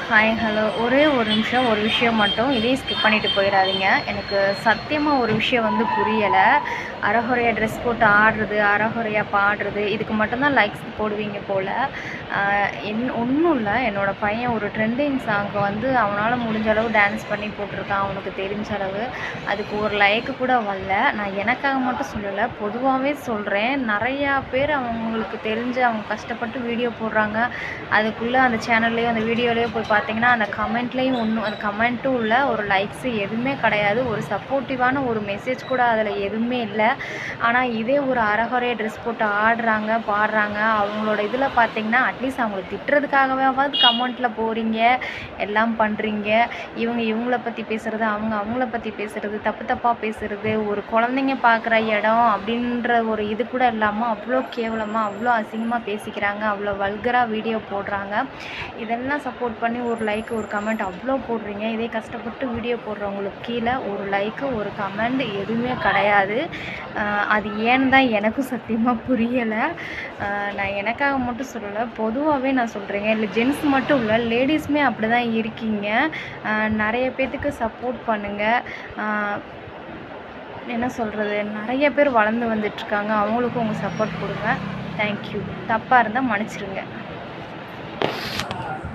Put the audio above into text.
Hi hello ஒரே ஒரு நிமிஷம் ஒரு விஷயம் மட்டும் இதையும் ஸ்கிப் பண்ணிவிட்டு போயிடாதீங்க. எனக்கு சத்தியமாக ஒரு விஷயம் வந்து புரியலை. அரைகுறையாக ட்ரெஸ் போட்டு ஆடுறது, அரைகுறையாக பாடுறது, இதுக்கு மட்டும்தான் லைக்ஸ் போடுவீங்க போல். ஒன்றும் இல்லை, என்னோடய பையன் ஒரு ட்ரெண்டிங் சாங்க்கு வந்து அவனால் முடிஞ்ச அளவு டான்ஸ் பண்ணி போட்டிருக்கான் அவனுக்கு தெரிஞ்ச அளவு. அதுக்கு ஒரு லைக்கு கூட வரல. நான் எனக்காக மட்டும் சொல்லலை, பொதுவாகவே சொல்கிறேன். நிறையா பேர் அவங்களுக்கு தெரிஞ்சு அவங்க கஷ்டப்பட்டு வீடியோ போடுறாங்க. அதுக்குள்ளே அந்த சேனல்லையோ அந்த வீடியோலையோ போய் பார்த்தீங்கன்னா அந்த கமெண்ட்லேயும் ஒன்றும் அந்த கமெண்ட்டும் இல்லை, ஒரு லைக்ஸு எதுவுமே கிடையாது, ஒரு சப்போர்ட்டிவான ஒரு மெசேஜ் கூட அதில் எதுவுமே இல்லை. ஆனால் இதே ஒரு அரைகுறையாக ட்ரெஸ் போட்டு ஆடுறாங்க பாடுறாங்க, அவங்களோட இதில் பார்த்தீங்கன்னா அட்லீஸ்ட் அவங்கள திட்டுறதுக்காகவாவது கமெண்ட்டில் போகிறீங்க, எல்லாம் பண்ணுறீங்க. இவங்கள பற்றி பேசுகிறது, அவங்கள பற்றி பேசுகிறது, தப்பு தப்பாக பேசுகிறது, ஒரு குழந்தைங்க பார்க்குற இடம் அப்படின்ற ஒரு இது கூட இல்லாமல் அவ்வளோ கேவலமாக அவ்வளோ அசிங்கமாக பேசிக்கிறாங்க, அவ்வளோ வல்கராக வீடியோ போடுறாங்க. இதெல்லாம் சப்போர்ட் பண்ணி ஒரு லைக் ஒரு கமெண்ட் அவ்வளோ போடுறீங்க. இதே கஷ்டப்பட்டு வீடியோ போடுறவங்களுக்கு கீழே ஒரு லைக்கு ஒரு கமெண்ட் எதுவுமே கிடையாது. அது ஏன்னு தான் எனக்கும் சத்தியமாக புரியலை. நான் எனக்காக மட்டும் சொல்லலை, பொதுவாகவே நான் சொல்கிறேங்க. இல்லை ஜென்ஸ் மட்டும் இல்லை, லேடிஸுமே அப்படி தான் இருக்கீங்க. நிறைய பேர்த்துக்கு சப்போர்ட் பண்ணுங்கள். என்ன சொல்கிறது, நிறைய பேர் வளர்ந்து வந்துட்டுருக்காங்க, அவங்களுக்கும் உங்கள் சப்போர்ட் கொடுங்க. தேங்க்யூ. தப்பாக இருந்தால் மன்னிச்சிடுங்க.